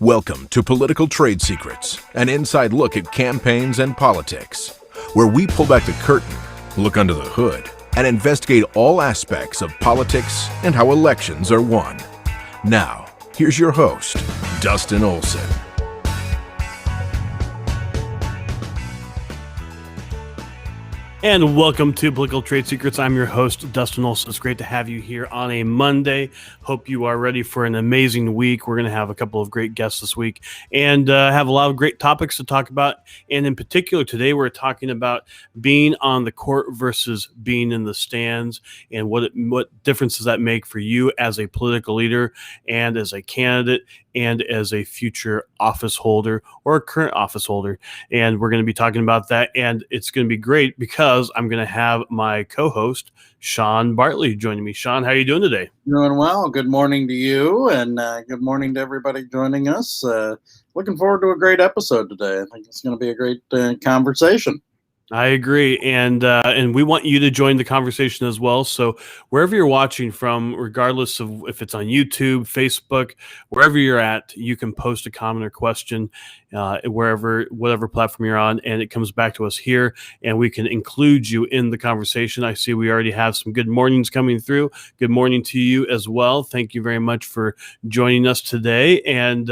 Welcome to Political Trade Secrets, an inside look at campaigns and politics, where we pull back the curtain, look under the hood, and investigate all aspects of politics and how elections are won. Now, here's your host, Dustin Olson. And welcome to Political Trade Secrets. I'm your host, Dustin Olson. It's great to have you here on a Monday. Hope you are ready for an amazing week. We're going to have a couple of great guests this week and have a lot of great topics to talk about. And in particular, today we're talking about being on the court versus being in the stands and what difference does that make for you as a political leader and as a candidate and as a future office holder or a current office holder. And we're going to be talking about that. And it's going to be great because I'm going to have my co-host, Sean Bartley, joining me. Sean, how are you doing today? Doing well. Good morning to you, and good morning to everybody joining us. Looking forward to a great episode today. I think it's going to be a great conversation. I agree, and we want you to join the conversation as well. So wherever you're watching from, regardless of if it's on YouTube, Facebook, wherever you're at, you can post a comment or question whatever platform you're on, and it comes back to us here, and we can include you in the conversation. I see we already have some good mornings coming through. Good morning to you as well. Thank you very much for joining us today, and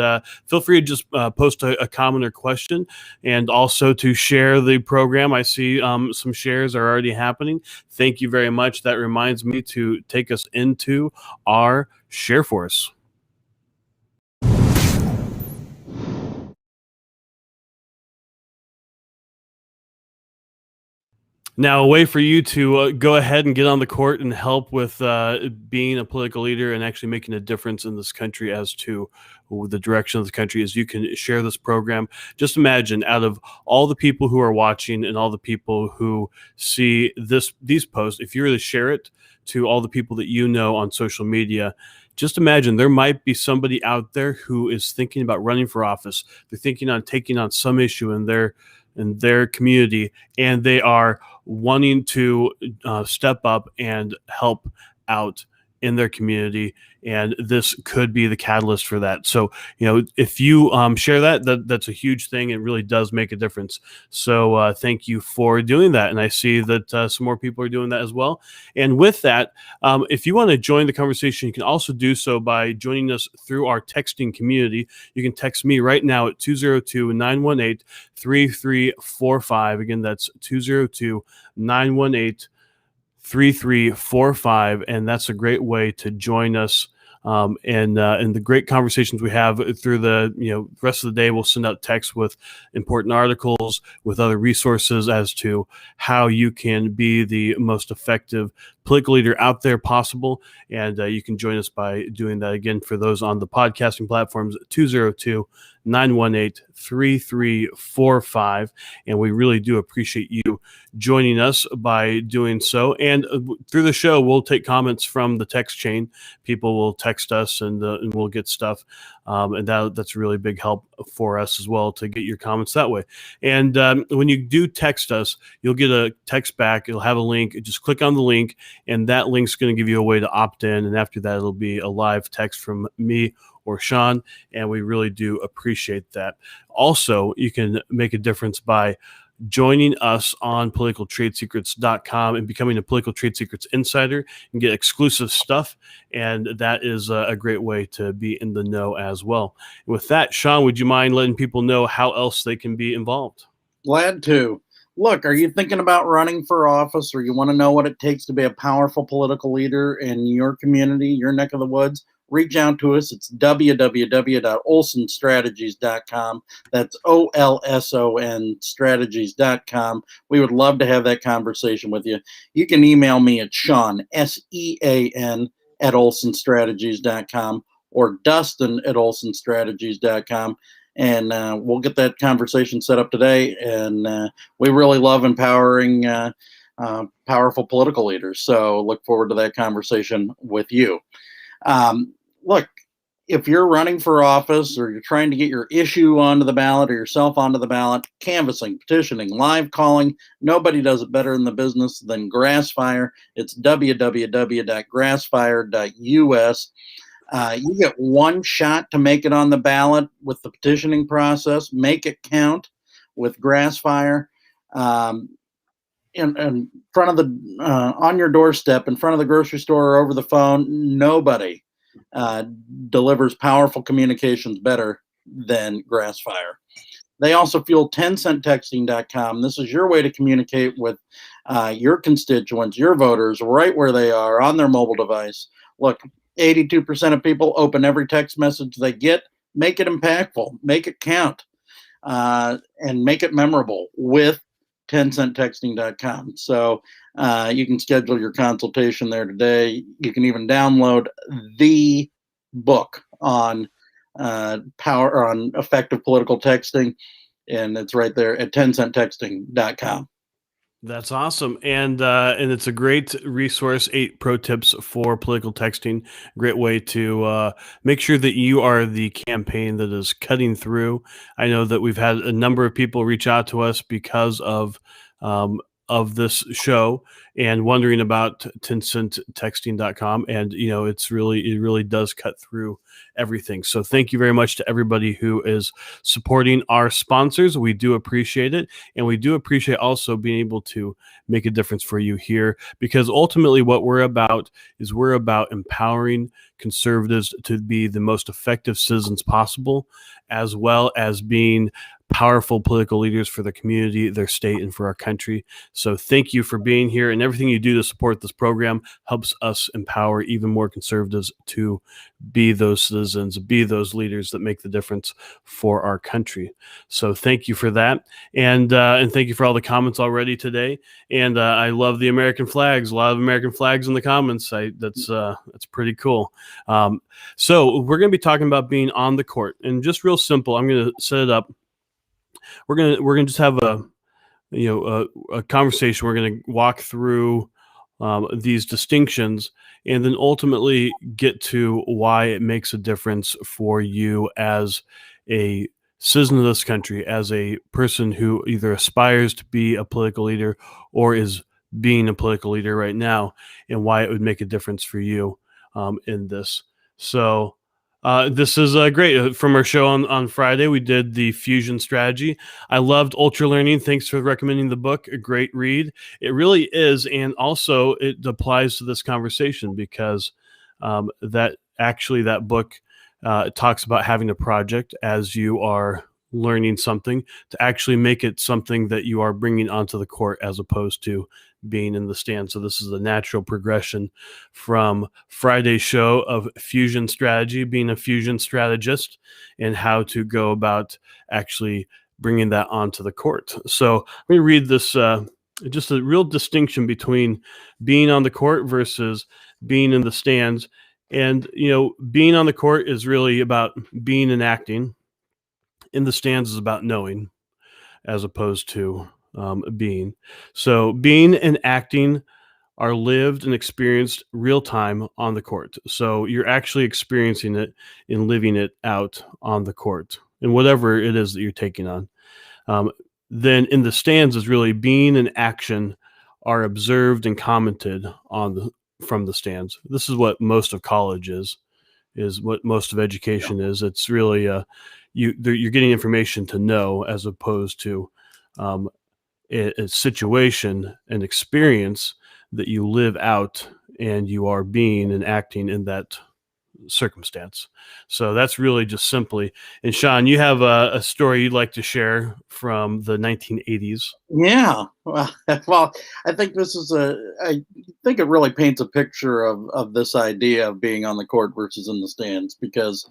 feel free to just post a comment or question, and also to share the program. I see some shares are already happening. Thank you very much. That reminds me to take us into our share force. Now, a way for you to go ahead and get on the court and help with being a political leader and actually making a difference in this country as to the direction of the country is you can share this program. Just imagine, out of all the people who are watching and all the people who see these posts, if you were to share it to all the people that you know on social media, just imagine there might be somebody out there who is thinking about running for office. They're thinking on taking on some issue in their community, and they are wanting to step up and help out in their community, and this could be the catalyst for that. So, if you share that's a huge thing. It really does make a difference. So thank you for doing that. And I see that some more people are doing that as well. And with that, if you want to join the conversation, you can also do so by joining us through our texting community. You can text me right now at 202-918-3345. Again, that's 202-918-3345. 3345, and that's a great way to join us and the great conversations we have through the rest of the day. We'll send out texts with important articles, with other resources as to how you can be the most effective political leader out there possible, and you can join us by doing that. Again, for those on the podcasting platforms, 202-918-3345, and we really do appreciate you joining us by doing so. And through the show, we'll take comments from the text chain. People will text us, and we'll get stuff, and that's a really big help for us as well to get your comments that way. And when you do text us, you'll get a text back. It'll have a link. Just click on the link, and that link's going to give you a way to opt in. And after that, it'll be a live text from me or Sean, and we really do appreciate that. Also, you can make a difference by joining us on politicaltradesecrets.com and becoming a Political Trade Secrets Insider and get exclusive stuff, and that is a great way to be in the know as well. And with that, Sean, would you mind letting people know how else they can be involved? Glad to. Look, are you thinking about running for office, or you want to know what it takes to be a powerful political leader in your community, your neck of the woods? Reach out to us. It's www.olsonstrategies.com. That's OLSON strategies.com. We would love to have that conversation with you. You can email me at Sean, SEAN, at olsonstrategies.com, or Dustin at olsonstrategies.com. And we'll get that conversation set up today. And we really love empowering powerful political leaders. So look forward to that conversation with you. Look, if you're running for office, or you're trying to get your issue onto the ballot or yourself onto the ballot, canvassing, petitioning, live calling, nobody does it better in the business than Grassfire. It's www.grassfire.us. You get one shot to make it on the ballot with the petitioning process. Make it count with Grassfire. In front of the on your doorstep, in front of the grocery store, or over the phone. Nobody delivers powerful communications better than Grassfire. They also fuel 10centtexting.com. This is your way to communicate with your constituents, your voters, right where they are on their mobile device. Look, 82% of people open every text message they get. Make it impactful, make it count, and make it memorable with 10centtexting.com. So you can schedule your consultation there today. You can even download the book on on effective political texting, and it's right there at 10centtexting.com. That's awesome, and it's a great resource. 8 pro tips for political texting. Great way to make sure that you are the campaign that is cutting through. I know that we've had a number of people reach out to us because of this show and wondering about 10centtexting.com, and it really does cut through everything. So thank you very much to everybody who is supporting our sponsors. We do appreciate it, and we do appreciate also being able to make a difference for you here, because ultimately what we're about is we're about empowering conservatives to be the most effective citizens possible, as well as being powerful political leaders for their community, their state, and for our country. So thank you for being here, and everything you do to support this program helps us empower even more conservatives to be those citizens, be those leaders that make the difference for our country. So thank you for that, and thank you for all the comments already today. And I love the American flags. A lot of American flags in the comments. That's pretty cool. So we're going to be talking about being on the court, and just real simple. I'm going to set it up. We're gonna just have a conversation. We're gonna walk through these distinctions, and then ultimately get to why it makes a difference for you as a citizen of this country, as a person who either aspires to be a political leader or is being a political leader right now, and why it would make a difference for you in this. So this is great. From our show on Friday, we did the fusion strategy. I loved Ultra Learning. Thanks for recommending the book. A great read. It really is. And also it applies to this conversation, because that book talks about having a project as you are learning something, to actually make it something that you are bringing onto the court, as opposed to being in the stand. So this is a natural progression from Friday's show of fusion strategy, being a fusion strategist, and how to go about actually bringing that onto the court. So let me read this, just a real distinction between being on the court versus being in the stands. And, being on the court is really about being and acting. In the stands is about knowing, as opposed to being. So being and acting are lived and experienced real time on the court. So you're actually experiencing it and living it out on the court, and whatever it is that you're taking on. Then in the stands is really being and action are observed and commented on from the stands. This is what most of college is what most of education is. It's really you're getting information to know, as opposed to a situation, an experience that you live out, and you are being and acting in that circumstance. So that's really just simply. And Sean, you have a story you'd like to share from the 1980s. Yeah. Well, I think I think it really paints a picture of this idea of being on the court versus in the stands, because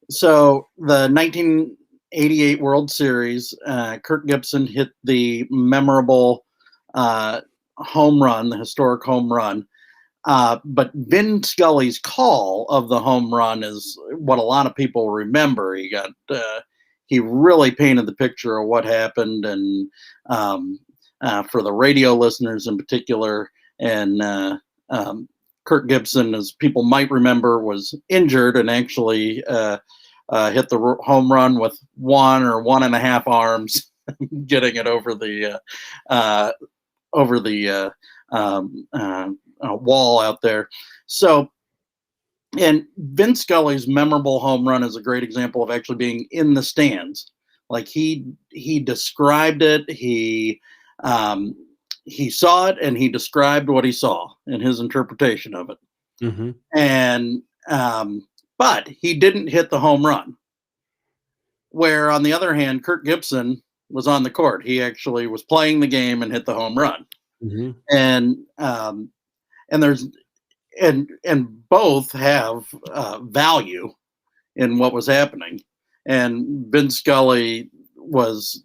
so the 1988 World Series, Kirk Gibson hit the memorable home run, the historic home run. But Vin Scully's call of the home run is what a lot of people remember. He really painted the picture of what happened, and for the radio listeners in particular. And Kirk Gibson, as people might remember, was injured and actually hit the home run with one or one and a half arms, getting it over the wall out there. So And Vince Scully's memorable home run is a great example of actually being in the stands. Like he described it. He saw it and he described what he saw and his interpretation of it. Mm-hmm. And but he didn't hit the home run. Where on the other hand, Kirk Gibson was on the court. He actually was playing the game and hit the home run. Mm-hmm. And there's and both have value in what was happening. And Vince Scully was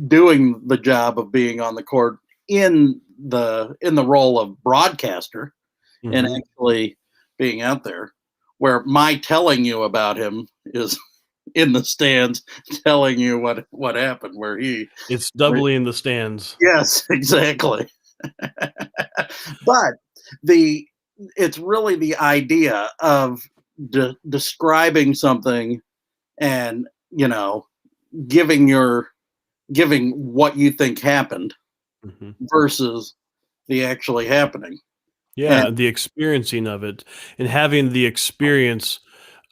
doing the job of being on the court in the role of broadcaster, Mm-hmm. and actually being out there. Where my telling you about him is in the stands, telling you what happened. Where It's doubly in the stands. yes, exactly. But it's really the idea of describing something and giving what you think happened Mm-hmm. versus the actually happening. Yeah, the experiencing of it and having the experience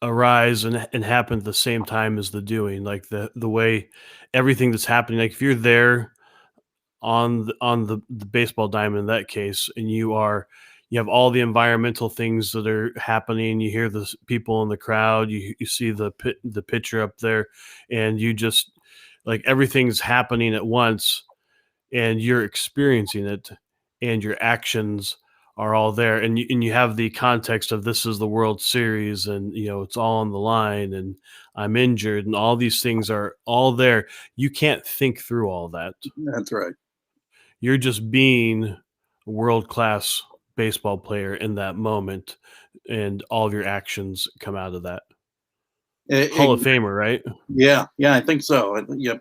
arise and happen at the same time as the doing, like the way everything that's happening. Like if you're there on the baseball diamond in that case, and you have all the environmental things that are happening. You hear the people in the crowd. You see the pitcher up there, and you just like everything's happening at once, and you're experiencing it, and your actions are all there, and you have the context of this is the World Series, and it's all on the line, and I'm injured, and all these things are all there. You can't think through all that. That's right. You're just being a world-class baseball player in that moment, and all of your actions come out of that. Hall of Famer, right? Yeah, I think so. Yep.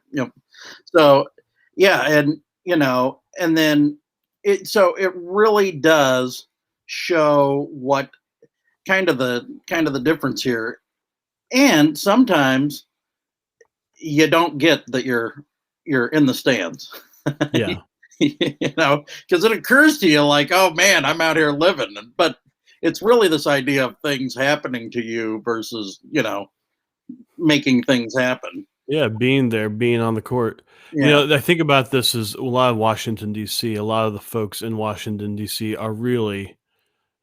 So, yeah, and then it really does show what kind of the difference here. And sometimes you don't get that you're in the stands. Yeah. Because it occurs to you like, oh man, I'm out here living, but it's really this idea of things happening to you versus making things happen. Yeah, being there, being on the court. Yeah. I think about this as a lot of Washington, D.C. A lot of the folks in Washington, D.C. are really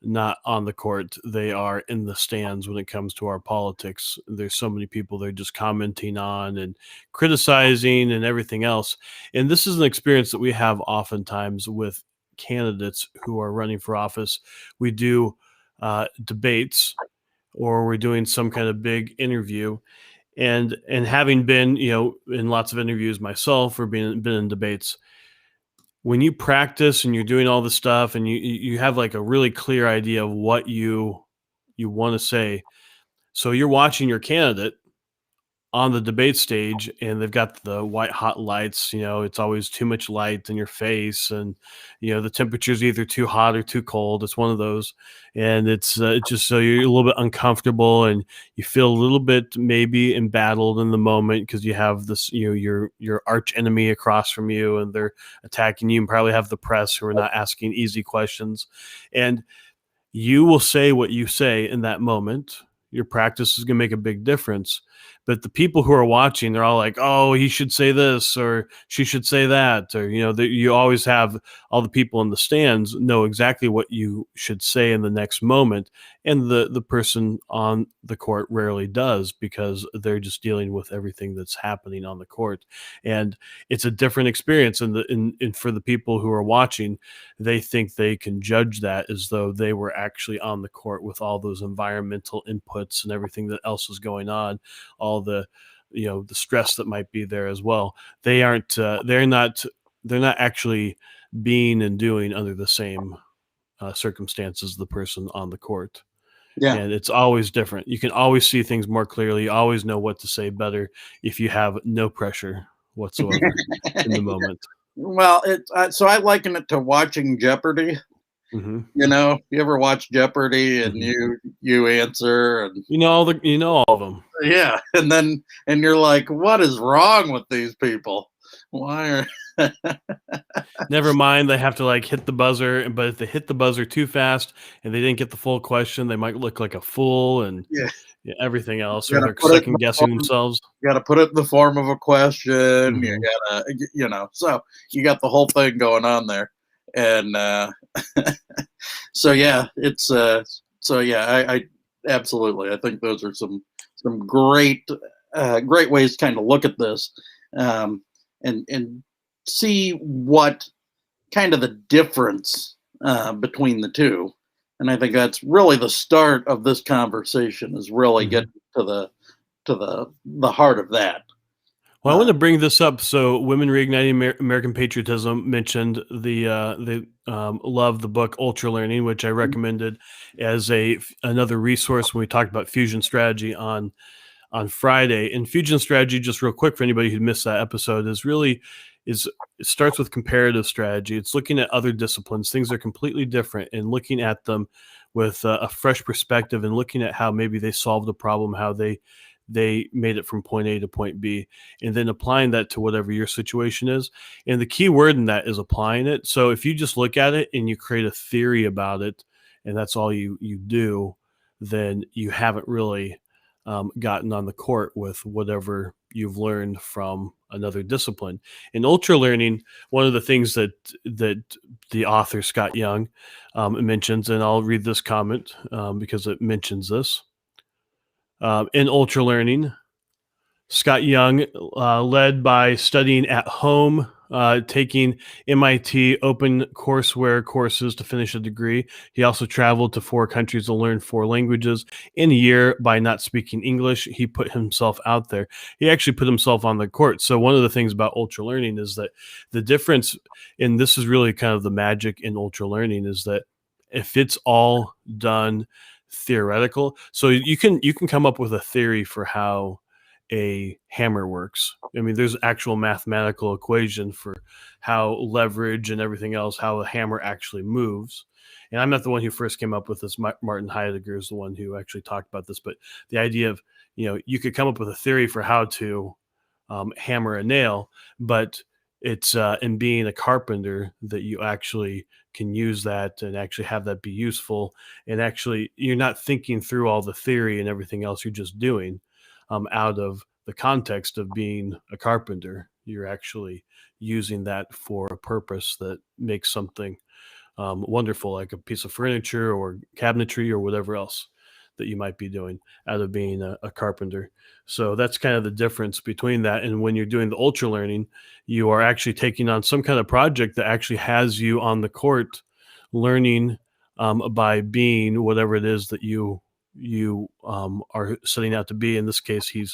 not on the court. They are in the stands when it comes to our politics. There's so many people they're just commenting on and criticizing and everything else. And this is an experience that we have oftentimes with candidates who are running for office. We do debates, or we're doing some kind of big interview. And having been, in lots of interviews myself, or been in debates, when you practice and you're doing all this stuff and you have like a really clear idea of what you want to say. So you're watching your candidate on the debate stage, and they've got the white hot lights. It's always too much light in your face, and the temperature's either too hot or too cold. It's one of those, and it's just so you're a little bit uncomfortable, and you feel a little bit maybe embattled in the moment because you have this your arch enemy across from you, and they're attacking you, and probably have the press who are not asking easy questions, and you will say what you say in that moment. Your practice is going to make a big difference. But the people who are watching, they're all like, oh, he should say this, or she should say that. Or, you always have all the people in the stands know exactly what you should say in the next moment. And the person on the court rarely does, because they're just dealing with everything that's happening on the court. And it's a different experience. And for the people who are watching, they think they can judge that as though they were actually on the court with all those environmental inputs and everything that else is going on, all the the stress that might be there as well. They aren't they're not actually being and doing under the same circumstances the person on the court. Yeah. And it's always different. You can always see things more clearly. You always know what to say better if you have no pressure whatsoever in the moment. Well, so I liken it to watching Jeopardy. Mm-hmm. You ever watch Jeopardy and you answer and all of them. Yeah, and you're like, what is wrong with these people? Why are Never mind, they have to like hit the buzzer, but if they hit the buzzer too fast and they didn't get the full question, they might look like a fool and yeah, everything else, you or gotta they're put it in second the guessing form, themselves. you gotta put it in the form of a question. You Mhm. gotta, so you got the whole thing going on there. And so yeah, it's so yeah, I absolutely, I think those are some great ways to kind of look at this, and see what kind of the difference between the two. And I think that's really the start of this conversation, is really Mhm. getting to the heart of that. Well, I want to bring this up. So, Women Reigniting American Patriotism mentioned they love the book Ultra Learning, which I recommended as another resource when we talked about fusion strategy on Friday. And fusion strategy, just real quick for anybody who missed that episode, is it starts with comparative strategy. It's looking at other disciplines, things that are completely different, and looking at them with a fresh perspective, and looking at how maybe they solved a problem, how they made it from point A to point B, and then applying that to whatever your situation is. And the key word in that is applying it. So if you just look at it and you create a theory about it, and that's all you do, then you haven't really gotten on the court with whatever you've learned from another discipline. In ultra learning, one of the things that the author Scott Young mentions, and I'll read this comment because it mentions this. In ultra learning, Scott Young led by studying at home, taking MIT open courseware courses to finish a degree. He also traveled to 4 countries to learn 4 languages. In a year, by not speaking English, he put himself out there. He actually put himself on the court. So one of the things about ultra learning is that the difference, and this is really kind of the magic in ultra learning, is that if it's all done theoretical, so you can come up with a theory for how a hammer works. I mean, there's actual mathematical equation for how leverage and everything else, how a hammer actually moves. And I'm not the one who first came up with this. Martin Heidegger is the one who actually talked about this. But the idea of, you could come up with a theory for how to hammer a nail, but it's in being a carpenter that you actually can use that and actually have that be useful. And actually, you're not thinking through all the theory and everything else. You're just doing out of the context of being a carpenter. You're actually using that for a purpose that makes something wonderful, like a piece of furniture or cabinetry or whatever else that you might be doing out of being a carpenter. So that's kind of the difference between that. And when you're doing the ultra learning, you are actually taking on some kind of project that actually has you on the court learning by being whatever it is that you are setting out to be. In this case, he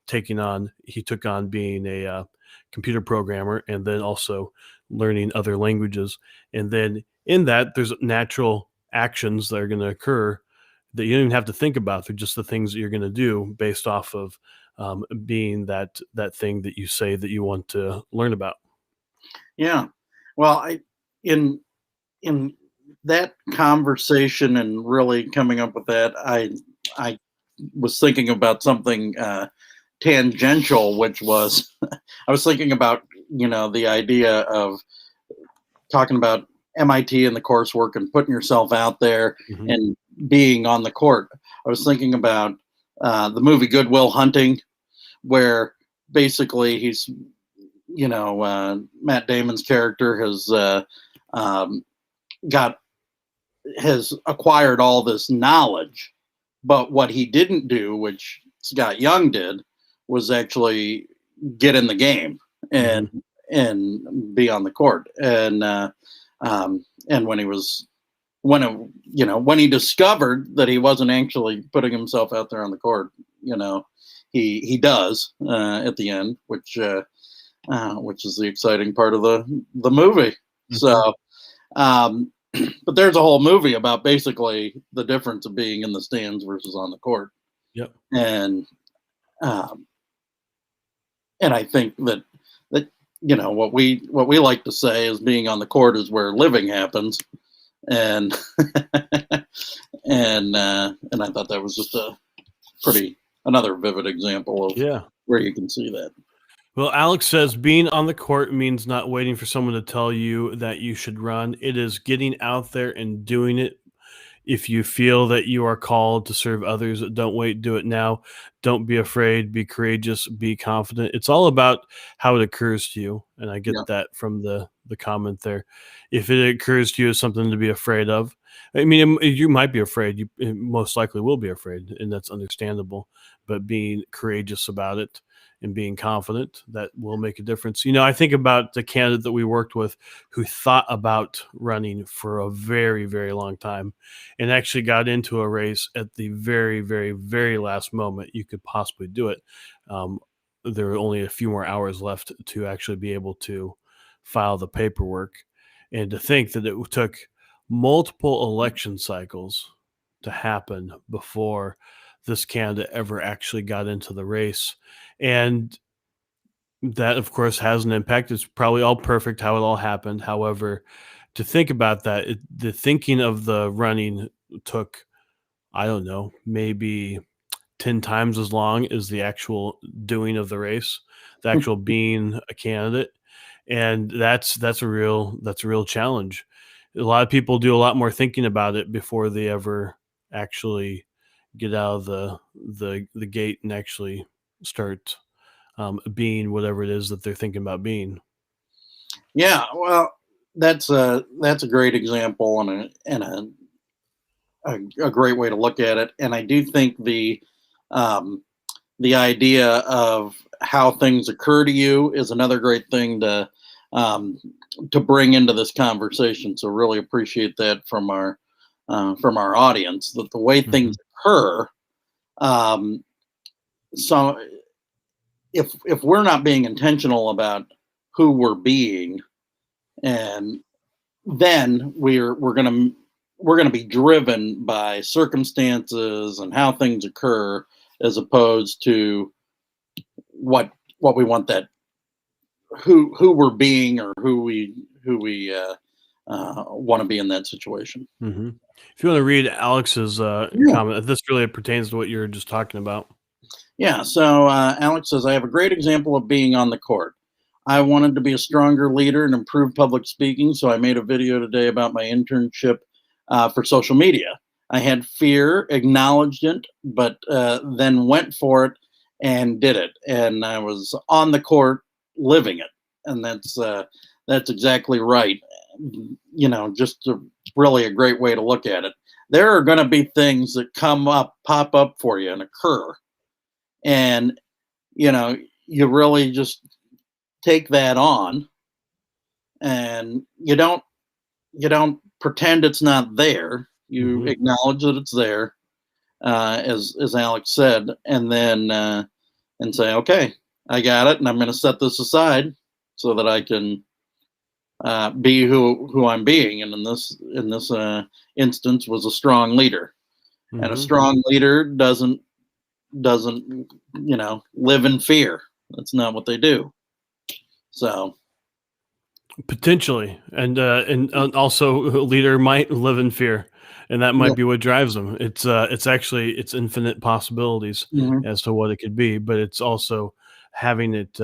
took on being a computer programmer, and then also learning other languages. And then in that, there's natural actions that are going to occur that you don't even have to think about. They're just the things that you're going to do based off of being that thing that you say that you want to learn about. Yeah. Well, in that conversation and really coming up with that, I was thinking about something tangential, which was I was thinking about the idea of talking about MIT and the coursework and putting yourself out there Mhm. and being on the court. I was thinking about the movie Good Will Hunting, where basically he's Matt Damon's character um, got has acquired all this knowledge, but what he didn't do, which Scott Young did, was actually get in the game and Mhm. be on the court. And when he was when he discovered that he wasn't actually putting himself out there on the court, he does at the end, which is the exciting part of the movie. Mhm. So, um, but there's a whole movie about basically the difference of being in the stands versus on the court, Yep. and um, and I think that what we like to say is being on the court is where living happens, and and I thought that was just a pretty another vivid example of Yeah. where you can see that. Well, Alex says being on the court means not waiting for someone to tell you that you should run. It is getting out there and doing it. If you feel that you are called to serve others, don't wait, do it now. Don't be afraid, be courageous, be confident. It's all about how it occurs to you. And I Yeah. get that from the comment there. If it occurs to you as something to be afraid of, I mean, you might be afraid. You most likely will be afraid, and that's understandable. But being courageous about it and being confident, that will make a difference. I think about the candidate that we worked with who thought about running for a very, very long time and actually got into a race at the very, very, very last moment you could possibly do it. Um, there were only a few more hours left to actually be able to file the paperwork. And to think that it took multiple election cycles to happen before this candidate ever actually got into the race. And that, of course, has an impact. It's probably all perfect how it all happened. However, to think about that, the thinking of the running took, I don't know, maybe 10 times as long as the actual doing of the race, the actual being a candidate. And that's a real challenge. A lot of people do a lot more thinking about it before they ever actually get out of the gate and actually start being whatever it is that they're thinking about being. Yeah, well, that's a great example and a great way to look at it. And I do think um, the idea of how things occur to you is another great thing um, to bring into this conversation. So really appreciate that from our audience, that the way Hmm. things occur. Um, so if we're not being intentional about who we're being, and then we're gonna be driven by circumstances and how things occur, as opposed to what we want, that who we're being, or who we want to be in that situation. Hmm. If you want to read Alex's Yeah. comment, this really pertains to what you were just talking about. Yeah. So Alex says, I have a great example of being on the court. I wanted to be a stronger leader and improve public speaking, so I made a video today about my internship for social media. I had fear, acknowledged it, but then went for it and did it. And I was on the court living it. And that's exactly right. Just really a great way to look at it. There are going to be things that pop up for you and occur. And, you know, you really just take that on, and you don't pretend it's not there. You Hmm. acknowledge that it's there, as Alex said, and say, okay, I got it, and I'm going to set this aside so that I can be who I'm being. And in this instance, was a strong leader. And a Hmm. strong leader doesn't live in fear. That's not what they do. So Potentially, and also a leader might live in fear, and that might yeah. be what drives them. It's infinite possibilities Mhm. as to what it could be, but it's also having it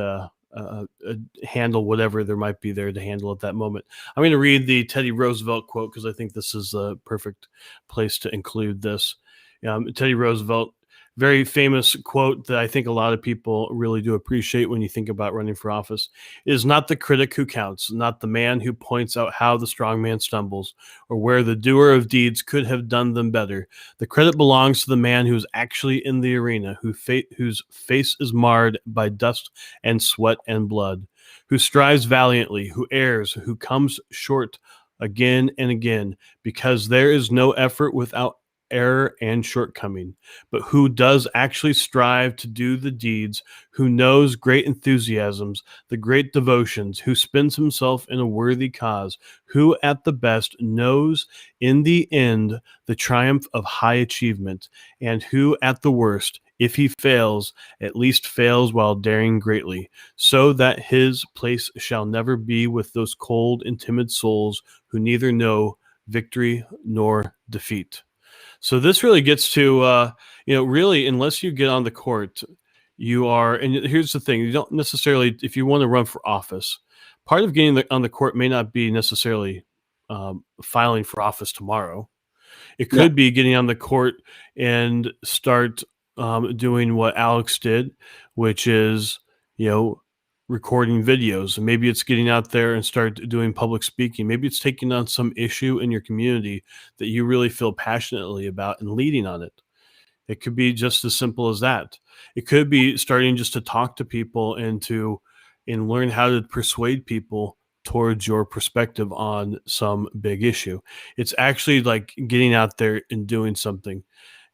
handle whatever there might be there to handle at that moment. I'm going to read the Teddy Roosevelt quote because I think this is the perfect place to include this. Teddy Roosevelt, very famous quote that I think a lot of people really do appreciate when you think about running for office. It is not the critic who counts, not the man who points out how the strong man stumbles, or where the doer of deeds could have done them better. The credit belongs to the man who is actually in the arena, whose face is marred by dust and sweat and blood, who strives valiantly, who errs, who comes short again and again, because there is no effort without error and shortcoming, but who does actually strive to do the deeds, who knows great enthusiasms, the great devotions, who spends himself in a worthy cause, who at the best knows in the end the triumph of high achievement, and who at the worst, if he fails, at least fails while daring greatly, so that his place shall never be with those cold and timid souls who neither know victory nor defeat. So this really gets to, really, unless you get on the court, you are, and here's the thing, you don't necessarily, if you want to run for office, part of getting on the court may not be necessarily filing for office tomorrow. It Yeah. could be getting on the court and start doing what Alex did, which is, recording videos. And maybe it's getting out there and start doing public speaking. Maybe it's taking on some issue in your community that you really feel passionately about and leading on it. It could be just as simple as that. It could be starting just to talk to people and learn how to persuade people towards your perspective on some big issue. It's actually like getting out there and doing something.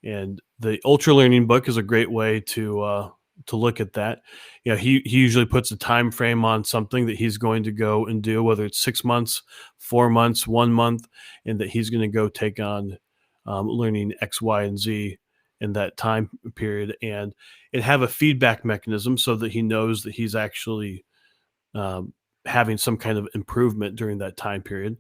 And the Ultra Learning book is a great way to look at that. He usually puts a time frame on something that he's going to go and do, whether it's 6 months, 4 months, 1 month, and that he's going to go take on learning X, Y, and Z in that time period, and have a feedback mechanism so that he knows that he's actually having some kind of improvement during that time period.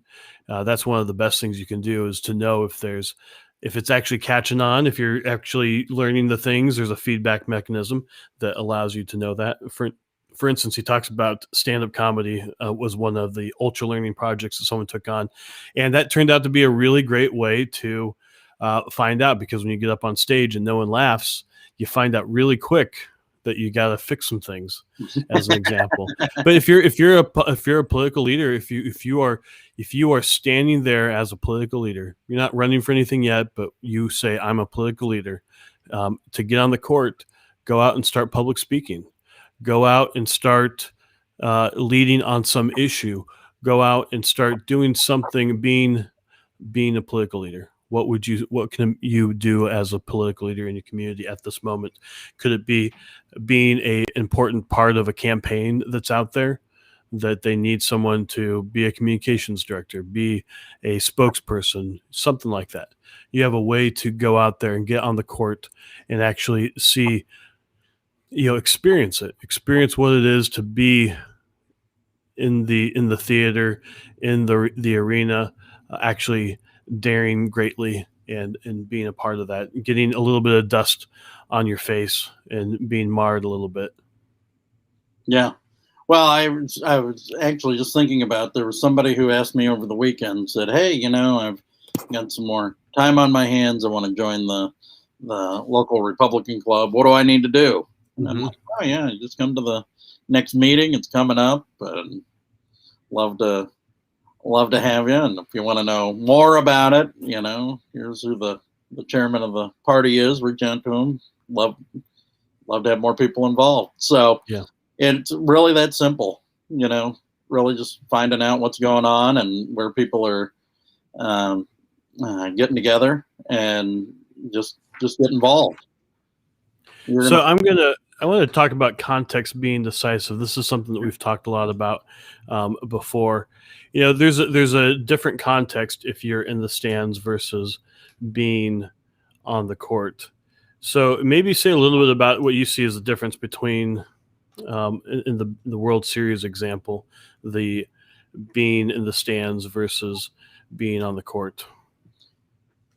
That's one of the best things you can do, is to know if it's actually catching on, if you're actually learning the things. There's a feedback mechanism that allows you to know that. For instance, he talks about stand-up comedy was one of the Ultra Learning projects that someone took on, and that turned out to be a really great way to find out, because when you get up on stage and no one laughs, you find out really quick that you got to fix some things, as an example. But if you're a political leader, if you are standing there as a political leader, you're not running for anything yet, but you say, I'm a political leader, to get on the court, go out and start public speaking, go out and start leading on some issue, go out and start doing something, being a political leader. What can you do as a political leader in your community at this moment? Could it be being an important part of a campaign that's out there, that they need someone to be a communications director, be a spokesperson, something like that? You have a way to go out there and get on the court and actually see, experience what it is to be in the theater, in the arena, actually daring greatly and being a part of that, getting a little bit of dust on your face and being marred a little bit. Yeah. Well, I was actually just thinking about, there was somebody who asked me over the weekend, said, hey, I've got some more time on my hands. I want to join the local Republican club. What do I need to do? And I'm like, oh yeah, just come to the next meeting. It's coming up, and love to have you. And if you want to know more about it, here's who the chairman of the party is. Reach out to him. Love to have more people involved. So yeah, it's really that simple. Really just finding out what's going on and where people are getting together, and just get involved. I want to talk about context being decisive. This is something that we've talked a lot about before. There's a different context if you're in the stands versus being on the court. So maybe say a little bit about what you see as the difference between, in the World Series example, the being in the stands versus being on the court.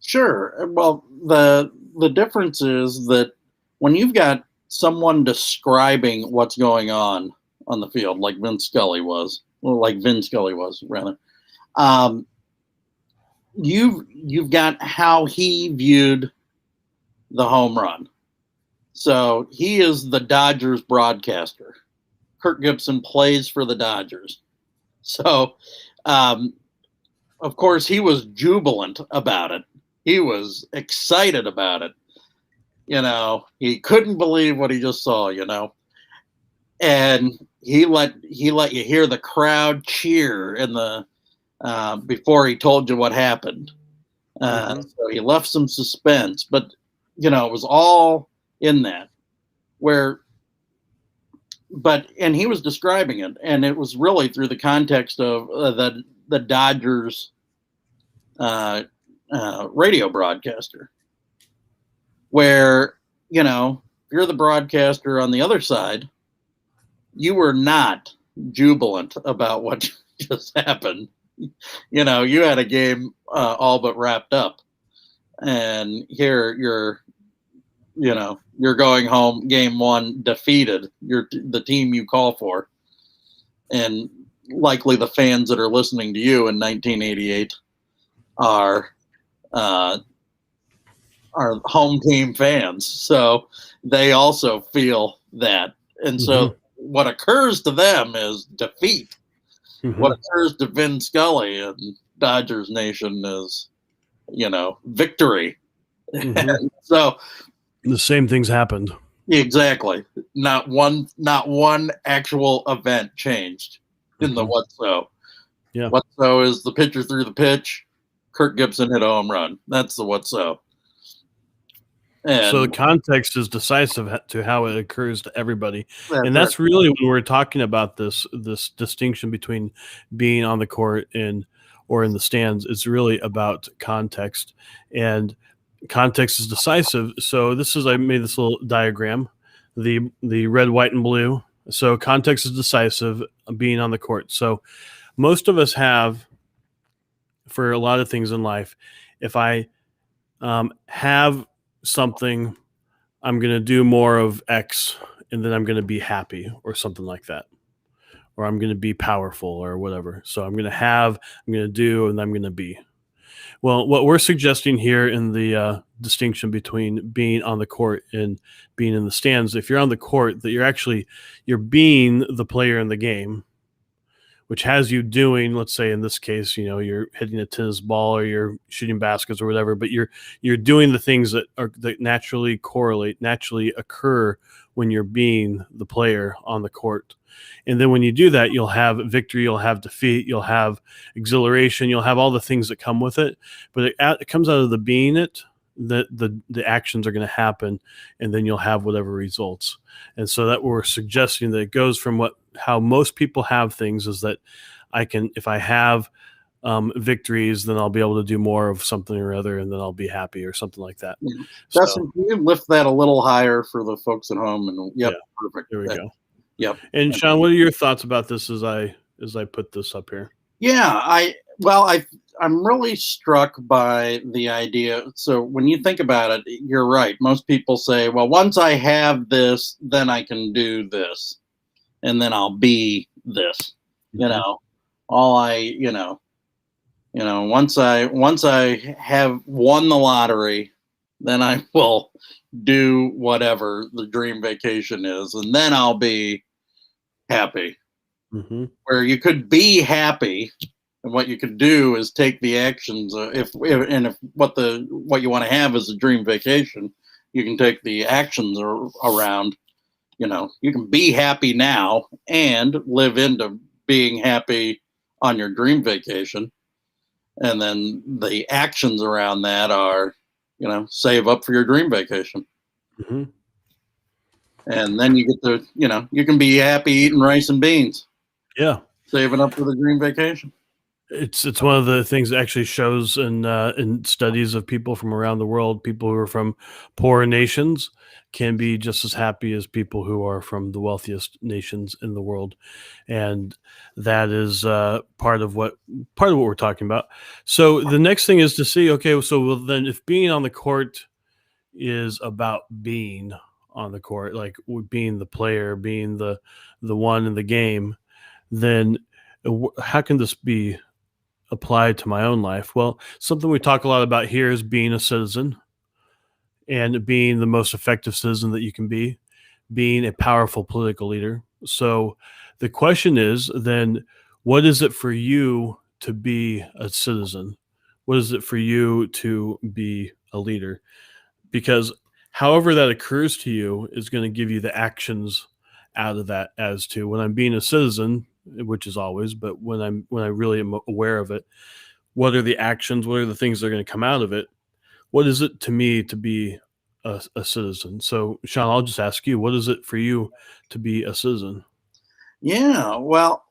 Sure. Well, the difference is that when you've got someone describing what's going on the field, like Vin Scully was, rather, you've got how he viewed the home run. So he is the Dodgers broadcaster. Kirk Gibson plays for the Dodgers. So, of course, he was jubilant about it. He was excited about it. He couldn't believe what he just saw, and he let you hear the crowd cheer in the before he told you what happened. So he left some suspense, but it was all in that and he was describing it, and it was really through the context of the Dodgers radio broadcaster, where if you're the broadcaster on the other side, you were not jubilant about what just happened. You had a game all but wrapped up, and here you're you're going home game one defeated. You're the team you call for, and likely the fans that are listening to you in 1988 are home team fans, so they also feel that, and so what occurs to them is defeat. What occurs to Vin Scully and Dodgers Nation is, victory. So the same things happened. Exactly. Not one actual event changed in the what so. Yeah. What so is the pitcher threw the pitch, Kirk Gibson hit a home run. That's the what so. And so the context is decisive to how it occurs to everybody. And that's really when we're talking about this distinction between being on the court or in the stands. It's really about context, and context is decisive. So I made this little diagram, the red, white, and blue. So context is decisive, being on the court. So most of us have, for a lot of things in life, if I have something, I'm going to do more of X, and then I'm going to be happy or something like that. Or I'm going to be powerful or whatever. So I'm going to do, and I'm going to be. Well, what we're suggesting here in the distinction between being on the court and being in the stands, if you're on the court, that you're being the player in the game, which has you doing, let's say in this case, you're hitting a tennis ball or you're shooting baskets or whatever, but you're doing the things that naturally correlate, naturally occur when you're being the player on the court. And then when you do that, you'll have victory, you'll have defeat, you'll have exhilaration, you'll have all the things that come with it. But it comes out of the being it, that the actions are going to happen, and then you'll have whatever results. And so that we're suggesting that it goes from how most people have things, is that if I have victories, then I'll be able to do more of something or other, and then I'll be happy or something like that. Yeah. Dustin, can you lift that a little higher for the folks at home? And perfect. There we go. Yep. And Sean, what are your thoughts about this as I put this up here? Yeah, I'm really struck by the idea. So when you think about it, you're right. Most people say, well, once I have this, then I can do this, and then I'll be this. Once I have won the lottery, then I will do whatever the dream vacation is, and then I'll be happy. Where you could be happy, and what you could do is take the actions. If what you want to have is a dream vacation, you can take the actions around. You can be happy now and live into being happy on your dream vacation, and then the actions around that are, save up for your dream vacation. And then you get to, you can be happy eating rice and beans. Yeah. Saving up for the dream vacation. It's one of the things that actually shows in studies of people from around the world. People who are from poorer nations can be just as happy as people who are from the wealthiest nations in the world, and that is part of what we're talking about. So the next thing is to see, okay, so then if being on the court is about being on the court, like being the player, being the one in the game, then how can this be applied to my own life? Well, something we talk a lot about here is being a citizen, and being the most effective citizen that you can be, being a powerful political leader. So the question is then, what is it for you to be a citizen? What is it for you to be a leader? Because however that occurs to you is going to give you the actions out of that, as to when I'm being a citizen, which is always, but when I really am aware of it, what are the actions? What are the things that are going to come out of it? What is it to me to be a citizen? So, Sean, I'll just ask you, what is it for you to be a citizen? Yeah, well,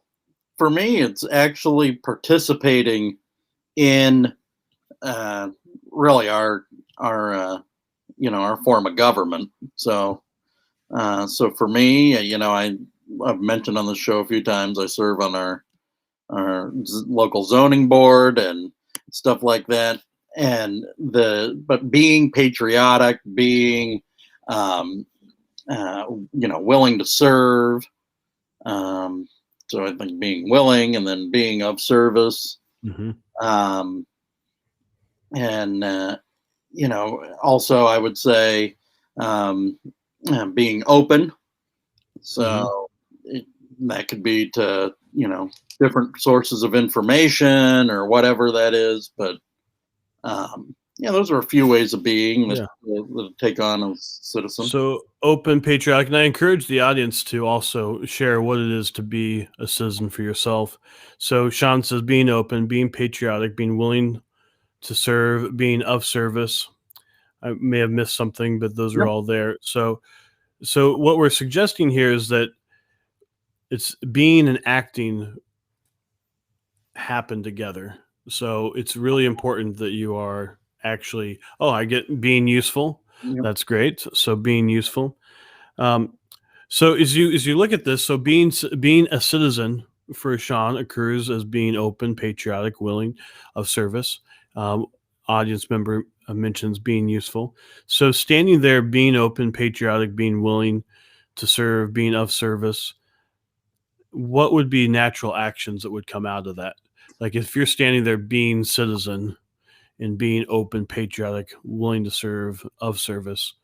for me, it's actually participating in really our form of government. So for me, I've mentioned on the show a few times, I serve on our local zoning board and stuff like that. But being patriotic, being um, willing to serve. So I think being willing and then being of service. Hmm. Um, and, also I would say being open. Hmm. So that could be to, different sources of information or whatever that is. But those are a few ways of being that, Yeah. that take on a citizen. So open, patriotic, and I encourage the audience to also share what it is to be a citizen for yourself. So Sean says being open, being patriotic, being willing to serve, being of service. I may have missed something, but those are Yep. all there. So what we're suggesting here is that it's being and acting happen together. So it's really important that you are actually, oh, I get being useful. Yep. That's great. So being useful. Um, so as you look at this, so being a citizen for Sean occurs as being open, patriotic, willing, of service. Um, Audience member mentions being useful. So standing there, being open, patriotic, being willing to serve, being of service. What would be natural actions that would come out of that? Like if you're standing there being citizen and being open, patriotic, willing to serve, of service,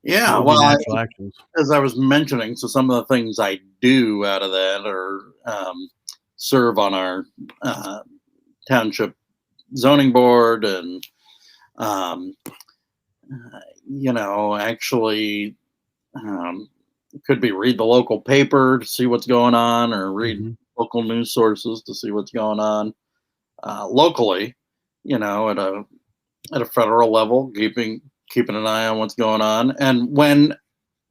what Yeah. would be Well, natural actions? as I was mentioning, so some of the things I do out of that are serve on our uh, township zoning board, and um, actually, um, it could be read the local paper to see what's going on, or read Hmm. local news sources to see what's going on locally. At a federal level, keeping an eye on what's going on, and when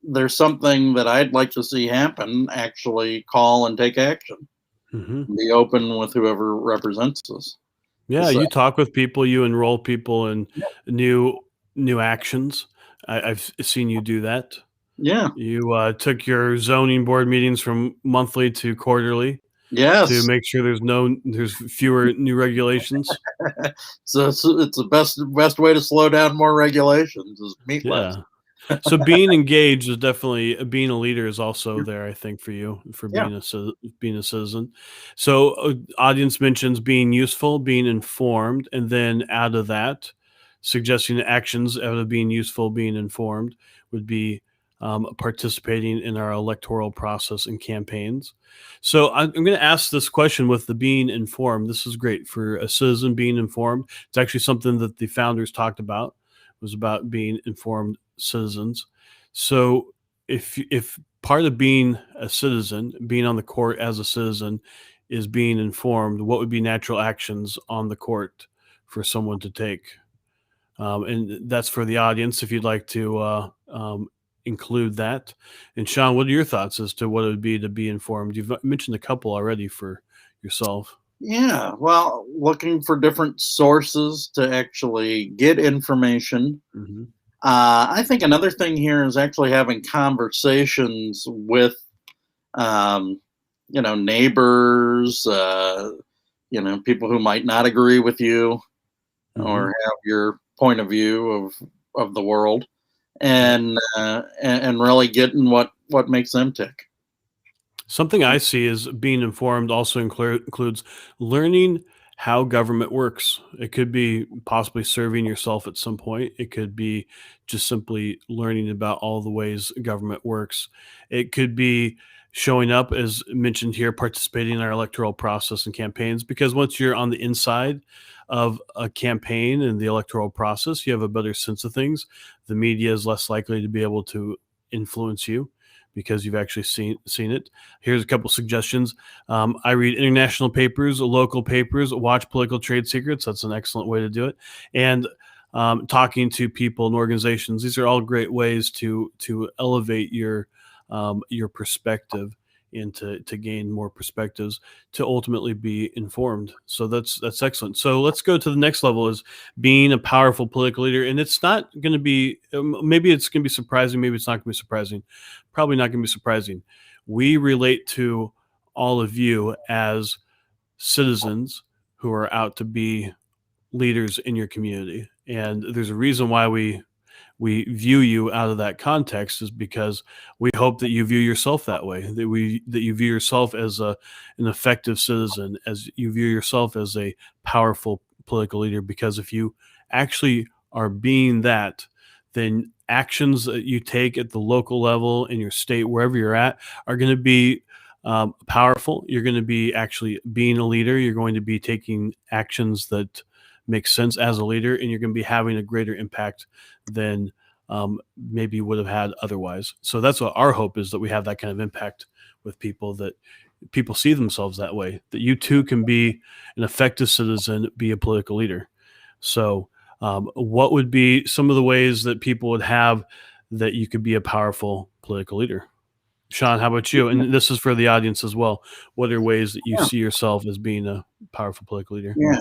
there's something that I'd like to see happen, actually call and take action. Hmm. Be open with whoever represents us. To Yeah, say, you talk with people, you enroll people in yeah, new new actions. I've seen you do that. yeah, You took your zoning board meetings from monthly to quarterly to yes. make sure there's fewer new regulations. So it's the best way to slow down more regulations is meet less. Yeah. So being engaged is definitely being a leader is also there, I think, for you for Yeah, being a citizen. So audience mentions being useful, being informed, and then out of that, suggesting actions out of being useful, being informed would be participating in our electoral process and campaigns. So I'm going to ask this question with the being informed. This is great for a citizen being informed. It's actually something that the founders talked about was about being informed citizens. So if part of being a citizen, being on the court as a citizen, is being informed, what would be natural actions on the court for someone to take? And that's for the audience if you'd like to include that. And Sean, what are your thoughts as to what it would be to be informed? You've mentioned a couple already for yourself. yeah. Well, looking for different sources to actually get information. Hmm. I think another thing here is actually having conversations with, um, neighbors, people who might not agree with you or Hmm. have your point of view of the world, Right. and really getting what makes them tick. Something I see is being informed also includes learning how government works. It could be possibly serving yourself at some point. It could be just simply learning about all the ways government works. It could be showing up, as mentioned here, participating in our electoral process and campaigns. Because once you're on the inside of a campaign and the electoral process, you have a better sense of things. The media is less likely to be able to influence you because you've actually seen it. Here's a couple suggestions. I read international papers, local papers, watch political trade secrets. That's an excellent way to do it. And talking to people and organizations. These are all great ways to elevate your perspective and to gain more perspectives to ultimately be informed. So that's excellent. So let's go to the next level is being a powerful political leader. And it's not going to be maybe it's going to be surprising, maybe it's not going to be surprising. Probably not going to be surprising. We relate to all of you as citizens who are out to be leaders in your community. And there's a reason why we view you out of that context is because we hope that you view yourself that way, that you view yourself as an effective citizen, as you view yourself as a powerful political leader. Because if you actually are being that, then actions that you take at the local level, in your state, wherever you're at, are going to be powerful. You're going to be actually being a leader. You're going to be taking actions that make sense as a leader, and you're going to be having a greater impact than maybe you would have had otherwise. So that's what our hope is, that we have that kind of impact with people, that people see themselves that way, that you too can be an effective citizen, be a political leader. So what would be some of the ways that people would have that you could be a powerful political leader? Sean, how about you? And this is for the audience as well. What are ways that you see yourself as being a powerful political leader? Yeah.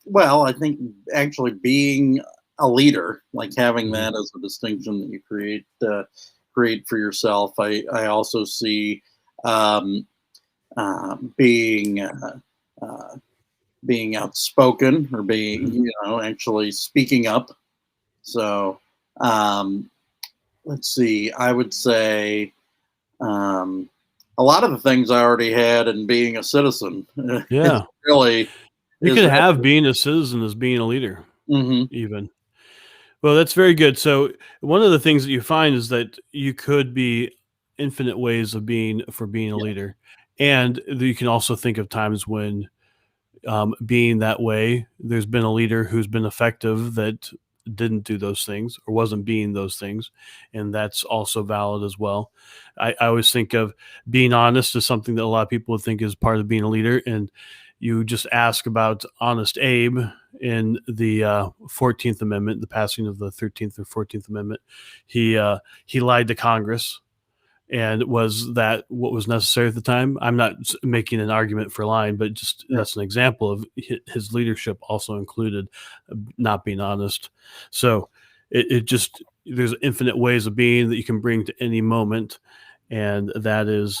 Well, I think actually being a leader, like having that as a distinction that you create for yourself. I also see being being outspoken, or being actually speaking up. So let's see. I would say a lot of the things I already had in being a citizen. Yeah. Really. You could have being a citizen as being a leader, even. Well, that's very good. So one of the things that you find is that you could be infinite ways of being a leader. And you can also think of times when being that way, there's been a leader who's been effective that didn't do those things or wasn't being those things. And that's also valid as well. I always think of being honest as something that a lot of people would think is part of being a leader. And you just ask about Honest Abe in the 14th Amendment, the passing of the 13th or 14th Amendment. He lied to Congress. And was that what was necessary at the time? I'm not making an argument for lying, but just that's an example of his leadership also included not being honest. So it just, there's infinite ways of being that you can bring to any moment. And that is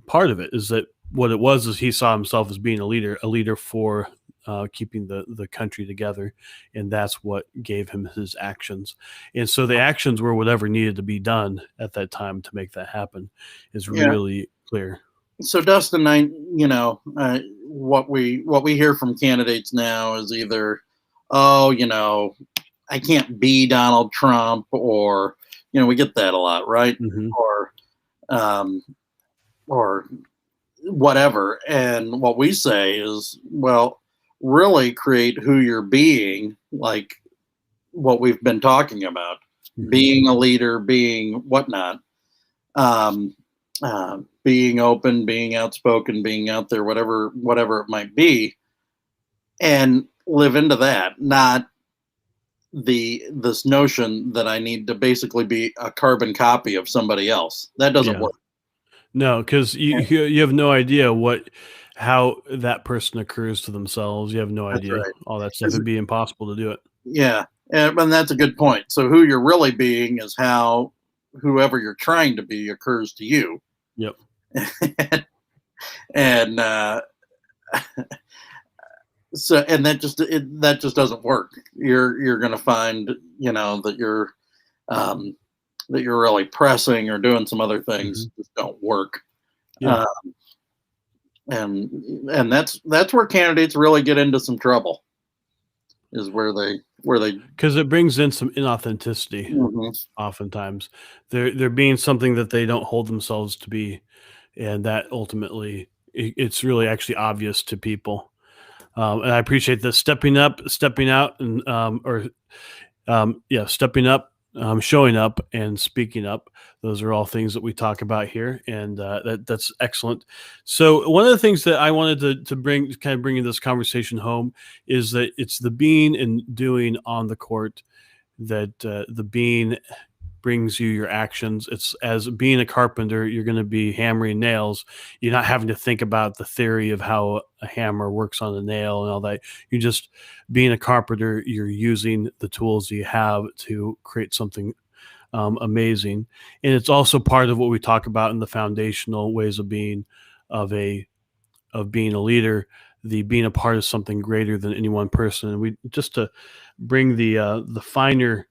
part of it, is that what it was is he saw himself as being a leader for keeping the country together. And that's what gave him his actions. And so the actions were whatever needed to be done at that time to make that happen is really clear. So Dustin, what we hear from candidates now is either, I can't be Donald Trump, or, we get that a lot, right? Or whatever. And what we say is, well, really create who you're being, like what we've been talking about, being a leader, being whatnot, being open, being outspoken, being out there, whatever it might be, and live into that, not this notion that I need to basically be a carbon copy of somebody else. That doesn't work. No, because you have no idea how that person occurs to themselves. You have no idea. Right. All that stuff. It'd be impossible to do it. Yeah. And that's a good point. So who you're really being is how whoever you're trying to be occurs to you. Yep. And so, and that just doesn't work. You're going to find, that you're really pressing or doing some other things just don't work. Yeah. And that's where candidates really get into some trouble, is where they because it brings in some inauthenticity. Oftentimes they're being something that they don't hold themselves to be, and that ultimately it's really actually obvious to people. And I appreciate this stepping out, and stepping up, showing up and speaking up. Those are all things that we talk about here, and that's excellent. So one of the things that I wanted to bring in this conversation home is that it's the being and doing on the court, that the being brings you your actions. It's as being a carpenter, you're going to be hammering nails. You're not having to think about the theory of how a hammer works on a nail and all that. You're just being a carpenter. You're using the tools you have to create something amazing. And it's also part of what we talk about in the foundational ways of being, of being a leader, the being a part of something greater than any one person. And we just to bring the finer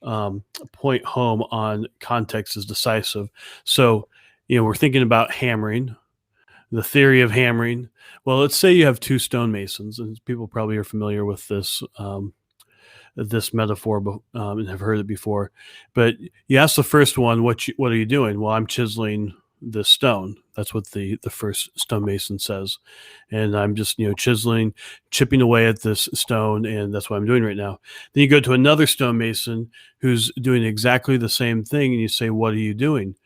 point home on context is decisive. So, we're thinking about hammering, the theory of hammering. Well, let's say you have two stonemasons, and people probably are familiar with this metaphor and have heard it before. But you ask the first one, what are you doing? Well, I'm chiseling this stone. That's what the first stonemason says. And I'm just, chiseling, chipping away at this stone, and that's what I'm doing right now. Then you go to another stonemason who's doing exactly the same thing, and you say, what are you doing?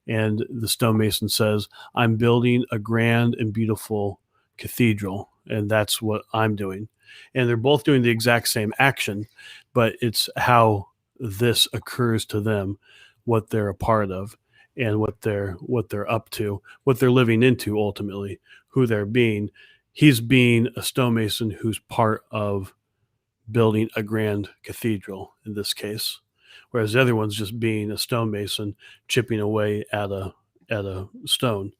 And the stonemason says, I'm building a grand and beautiful cathedral, and that's what I'm doing. And they're both doing the exact same action, but it's how this occurs to them, what they're a part of, and what they're up to, what they're living into, ultimately, who they're being. He's being a stonemason who's part of building a grand cathedral in this case, whereas the other one's just being a stonemason chipping away at a stone.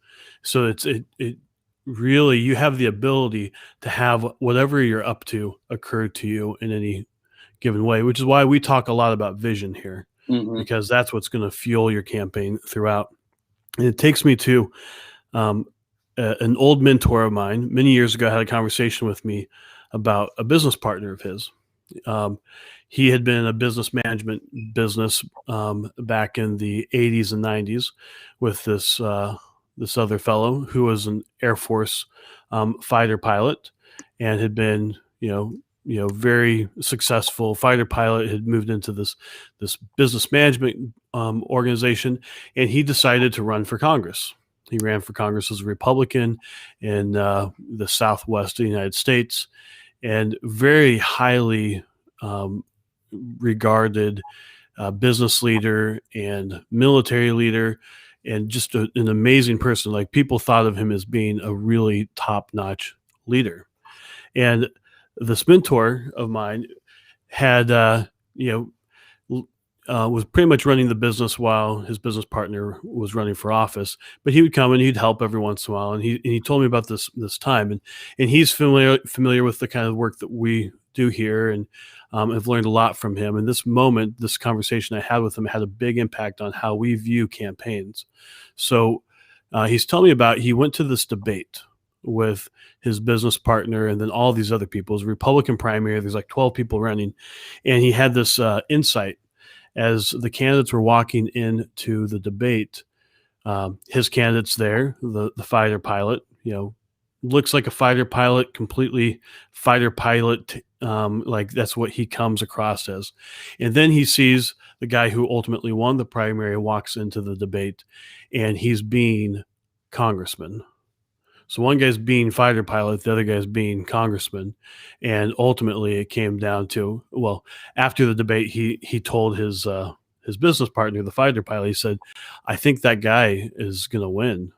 So it really, you have the ability to have whatever you're up to occur to you in any given way, which is why we talk a lot about vision here, because that's what's going to fuel your campaign throughout. And it takes me to an old mentor of mine many years ago had a conversation with me about a business partner of his. He had been in a business management business back in the 80s and 90s with this other fellow who was an Air Force fighter pilot and had been, very successful fighter pilot, had moved into this business management organization, and he decided to run for Congress. He ran for Congress as a Republican in the Southwest of the United States, and very highly regarded business leader and military leader, and just an amazing person. Like, people thought of him as being a really top-notch leader. And this mentor of mine had, was pretty much running the business while his business partner was running for office. But he would come and he'd help every once in a while. And he told me about this time, and he's familiar with the kind of work that we do here, and I've learned a lot from him. And this conversation I had with him had a big impact on how we view campaigns. So he's telling me about, he went to this debate with his business partner and then all these other people. It was a Republican primary. There's like 12 people running. And he had this insight as the candidates were walking into the debate. His candidate's there, the fighter pilot, looks like a fighter pilot, completely fighter pilot, like that's what he comes across as. And then he sees the guy who ultimately won the primary walks into the debate, and he's being congressman. So one guy's being fighter pilot, the other guy's being congressman. And ultimately it came down to, well, after the debate, he told his business partner, the fighter pilot, he said, I think that guy is going to win.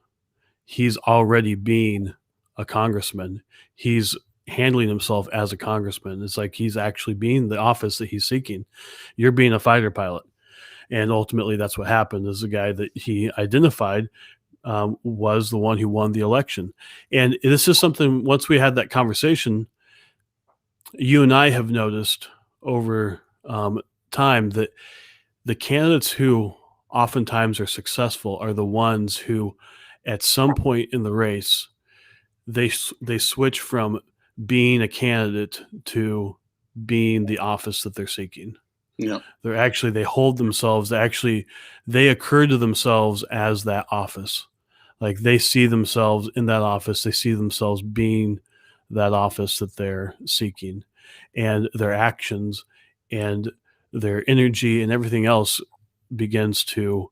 He's already being a congressman. He's handling himself as a congressman. It's like he's actually being the office that he's seeking. You're being a fighter pilot. And ultimately that's what happened, is the guy that he identified was the one who won the election. And this is something, once we had that conversation, you and I have noticed over time that the candidates who oftentimes are successful are the ones who, at some point in the race, they switch from being a candidate to being the office that they're seeking. Yeah. They hold themselves, they occur to themselves as that office. Like, they see themselves in that office. They see themselves being that office that they're seeking, and their actions and their energy and everything else begins to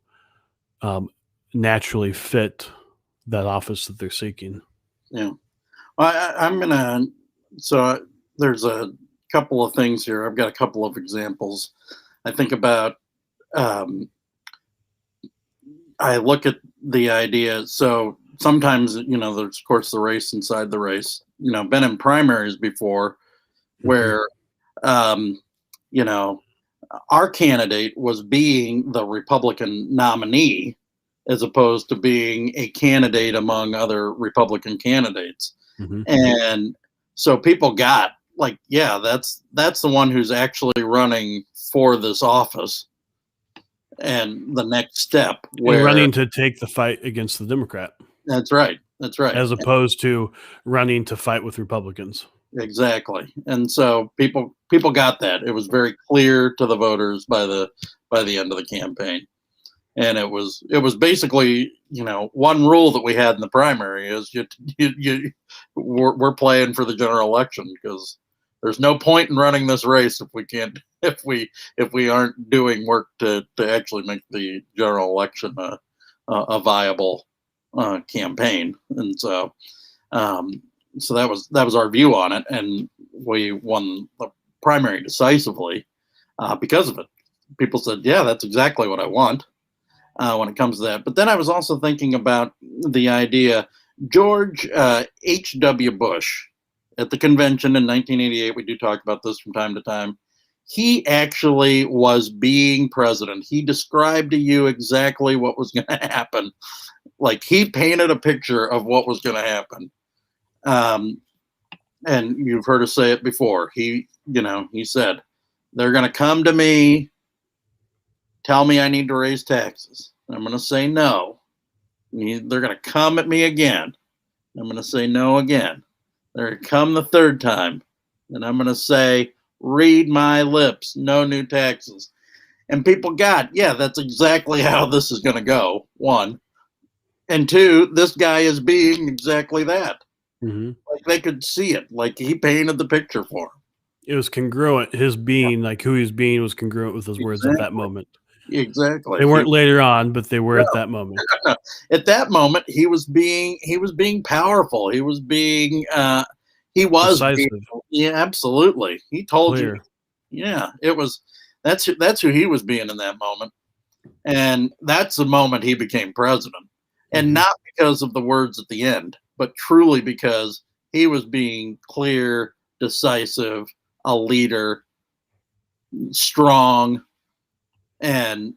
naturally fit that office that they're seeking. Yeah. Well, so there's a couple of things here. I've got a couple of examples. I think about, I look at the idea. So sometimes, there's of course the race inside the race, been in primaries before where, our candidate was being the Republican nominee as opposed to being a candidate among other Republican candidates. Mm-hmm. And so people got like, yeah, that's the one who's actually running for this office, and the next step And where running to take the fight against the Democrat, that's right, as opposed to running to fight with Republicans. exactly. And so people got that. It was very clear to the voters by the end of the campaign. And it was basically, one rule that we had in the primary is we're playing for the general election, because there's no point in running this race if we can't if we aren't doing work to actually make the general election a viable campaign. And so so that was our view on it, and we won the primary decisively because of it. People said, yeah, that's exactly what I want when it comes to that. But then I was also thinking about the idea, George H.W. Bush at the convention in 1988, we do talk about this from time to time, he actually was being president. He described to you exactly what was going to happen. Like, he painted a picture of what was going to happen. And you've heard us say it before. He said, they're going to come to me, tell me I need to raise taxes. I'm going to say no. They're going to come at me again. I'm going to say no again. They're going to come the third time, and I'm going to say, read my lips, no new taxes. And people got, yeah, that's exactly how this is going to go, one. And two, this guy is being exactly that. Mm-hmm. Like, they could see it. Like, he painted the picture for him. It was congruent. His being, like who he was being, was congruent with his words at that moment. Exactly. They weren't later on, but they were at that moment. At that moment, he was being powerful. He was being Decisive. yeah, absolutely. He told Clear. you, yeah, it was that's who he was being in that moment, and that's the moment he became president, and not because of the words at the end, but truly because he was being clear, decisive, a leader, strong. And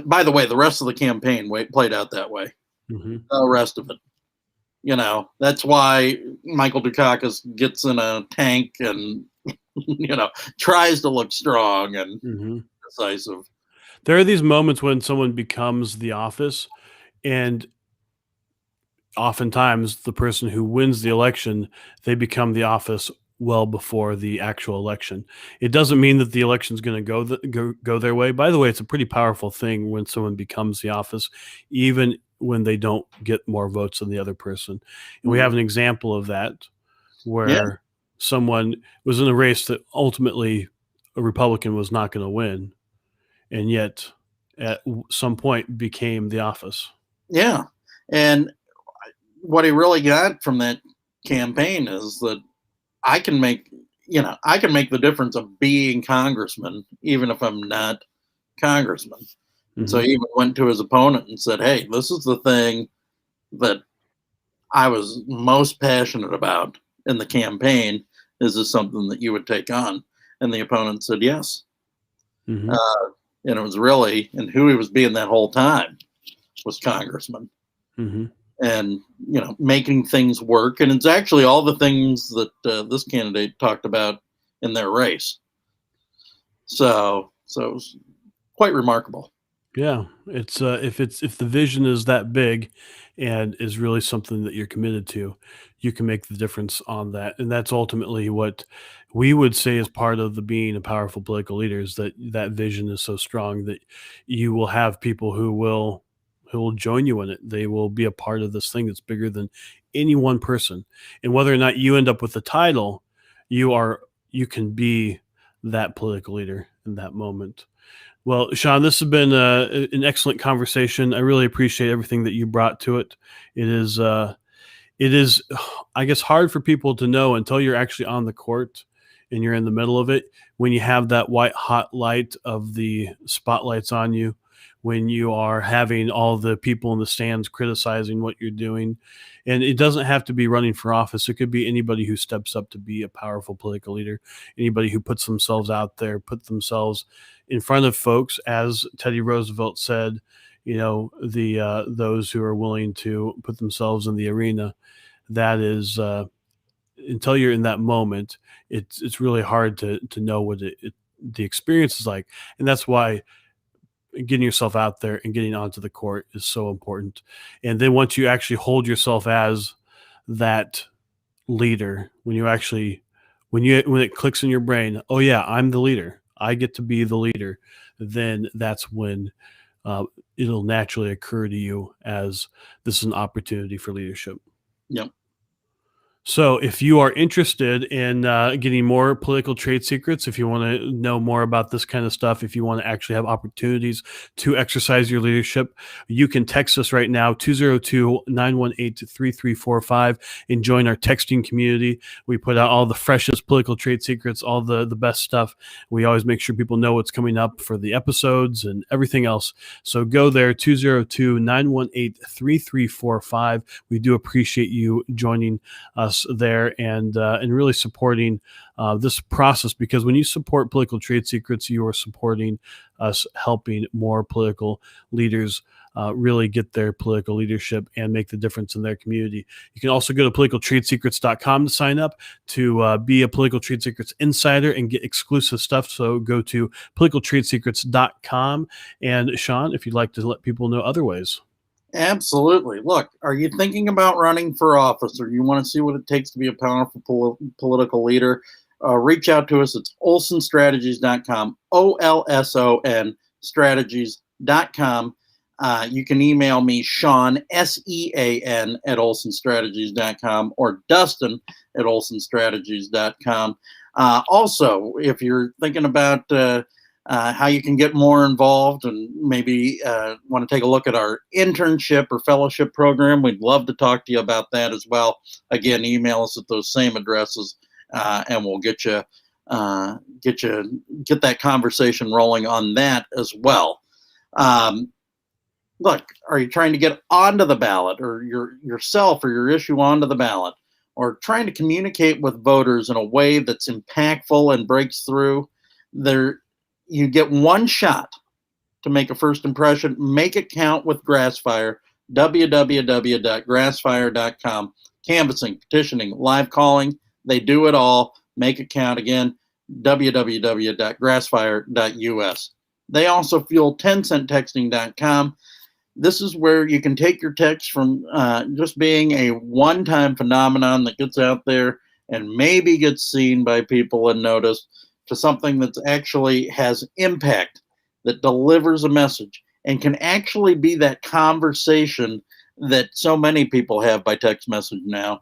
by the way, the rest of the campaign played out that way. Mm-hmm. The rest of it, that's why Michael Dukakis gets in a tank and tries to look strong and decisive. There are these moments when someone becomes the office, and oftentimes the person who wins the election, they become the office well before the actual election. It doesn't mean that the election is going to go their way. By the way, it's a pretty powerful thing when someone becomes the office, even when they don't get more votes than the other person. And we have an example of that where someone was in a race that ultimately a Republican was not going to win, and yet at some point became the office. Yeah. And what he really got from that campaign is that I can make the difference of being congressman, even if I'm not congressman. And so he even went to his opponent and said, hey, this is the thing that I was most passionate about in the campaign. Is this something that you would take on? And the opponent said yes. And it was really, and who he was being that whole time was congressman. And making things work. And it's actually all the things that this candidate talked about in their race. So it was quite remarkable. Yeah, it's if the vision is that big and is really something that you're committed to, you can make the difference on that. And that's ultimately what we would say is part of the being a powerful political leader, is that vision is so strong that you will have people who will join you in it. They will be a part of this thing that's bigger than any one person. And whether or not you end up with the title, you can be that political leader in that moment. Well, Sean, this has been an excellent conversation. I really appreciate everything that you brought to it. It is, I guess, hard for people to know until you're actually on the court and you're in the middle of it, when you have that white hot light of the spotlights on you, when you are having all the people in the stands criticizing what you're doing. And it doesn't have to be running for office. It could be anybody who steps up to be a powerful political leader, anybody who puts themselves out there, put themselves in front of folks, as Teddy Roosevelt said, those who are willing to put themselves in the arena. That is until you're in that moment, it's really hard to know what the experience is like. And that's why getting yourself out there and getting onto the court is so important. And then once you actually hold yourself as that leader, when it clicks in your brain, oh yeah, I'm the leader, I get to be the leader, then that's when it'll naturally occur to you as this is an opportunity for leadership. Yep. So if you are interested in getting more political trade secrets, if you want to know more about this kind of stuff, if you want to actually have opportunities to exercise your leadership, you can text us right now, 202-918-3345, and join our texting community. We put out all the freshest political trade secrets, all the best stuff. We always make sure people know what's coming up for the episodes and everything else. So go there, 202-918-3345. We do appreciate you joining us there and really supporting this process, because when you support political trade secrets, you are supporting us helping more political leaders really get their political leadership and make the difference in their community. You can also go to politicaltradesecrets.com to sign up to be a Political Trade Secrets insider and get exclusive stuff. So go to politicaltradesecrets.com. And Sean, if you'd like to let people know other ways. Absolutely. Look, are you thinking about running for office, or you want to see what it takes to be a powerful political leader? Reach out to us. It's olsonstrategies.com, OLSON strategies.com. You can email me, Sean, SEAN, at olsonstrategies.com, or Dustin at olsonstrategies.com. Also, if you're thinking about how you can get more involved and maybe want to take a look at our internship or fellowship program, we'd love to talk to you about that as well. Again, email us at those same addresses, and we'll get that conversation rolling on that as well. Look, are you trying to get onto the ballot, or yourself or your issue onto the ballot, or trying to communicate with voters in a way that's impactful and breaks through? You get one shot to make a first impression. Make it count with Grassfire, www.grassfire.com. Canvassing, petitioning, live calling, they do it all. Make it count. Again, www.grassfire.us. They also fuel 10centtexting.com. This is where you can take your text from just being a one-time phenomenon that gets out there and maybe gets seen by people and noticed, to something that actually has impact, that delivers a message, and can actually be that conversation that so many people have by text message now.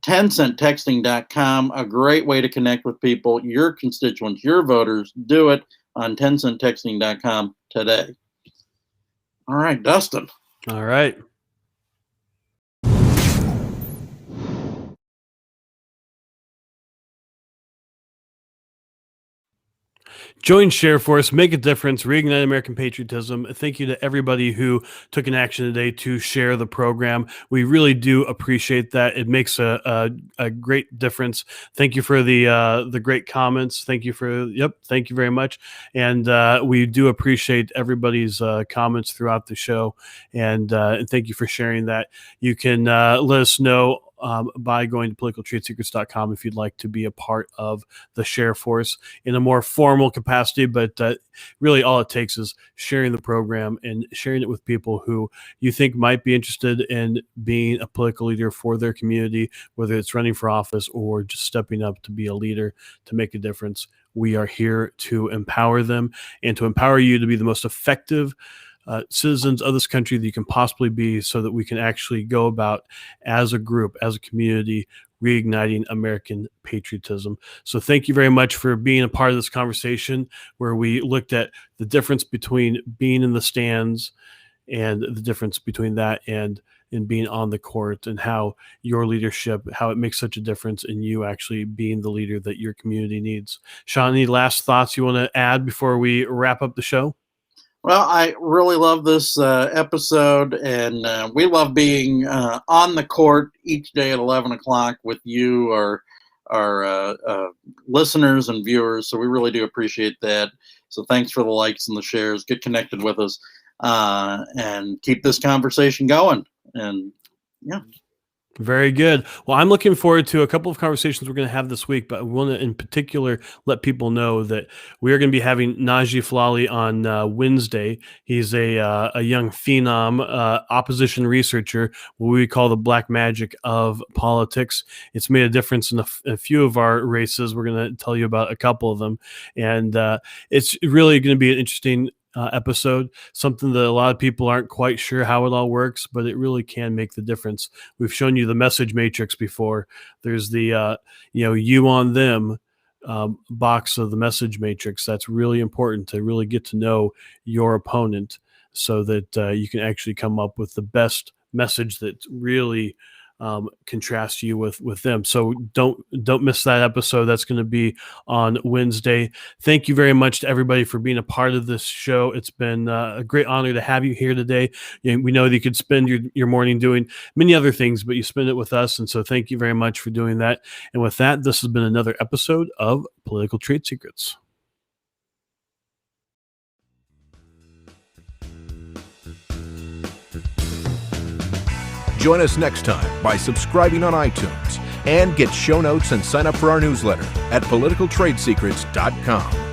10centtexting.com, a great way to connect with people, your constituents, your voters. Do it on 10centtexting.com today. All right, Dustin. All right. Join ShareForce, make a difference, reignite American patriotism. Thank you to everybody who took an action today to share the program. We really do appreciate that. It makes a great difference. Thank you for the great comments. Thank you thank you very much. And we do appreciate everybody's comments throughout the show. And thank you for sharing that. You can let us know by going to politicaltradesecrets.com if you'd like to be a part of the ShareForce in a more formal capacity. But really all it takes is sharing the program and sharing it with people who you think might be interested in being a political leader for their community, whether it's running for office or just stepping up to be a leader to make a difference. We are here to empower them and to empower you to be the most effective citizens of this country that you can possibly be, so that we can actually go about as a group, as a community, reigniting American patriotism. So thank you very much for being a part of this conversation, where we looked at the difference between being in the stands and the difference between that and being on the court, and how your leadership, how it makes such a difference in you actually being the leader that your community needs. Sean, any last thoughts you want to add before we wrap up the show? Well, I really love this episode, and we love being on the court each day at 11 o'clock with you, our listeners and viewers. So we really do appreciate that. So thanks for the likes and the shares. Get connected with us and keep this conversation going. And yeah. Very good. Well, I'm looking forward to a couple of conversations we're going to have this week, but I want to in particular let people know that we are going to be having Najee Falali on Wednesday. He's a young phenom, opposition researcher, what we call the black magic of politics. It's made a difference in a few of our races. We're going to tell you about a couple of them. And it's really going to be an interesting episode, something that a lot of people aren't quite sure how it all works, but it really can make the difference. We've shown you the message matrix before. There's the you on them box of the message matrix. That's really important to really get to know your opponent so that you can actually come up with the best message that really contrast you with them. So don't miss that episode. That's going to be on Wednesday. Thank you very much to everybody for being a part of this show. It's been a great honor to have you here today. We know that you could spend your morning doing many other things, but you spend it with us. And so thank you very much for doing that. And with that, this has been another episode of Political Trade Secrets. Join us next time by subscribing on iTunes and get show notes and sign up for our newsletter at politicaltradesecrets.com.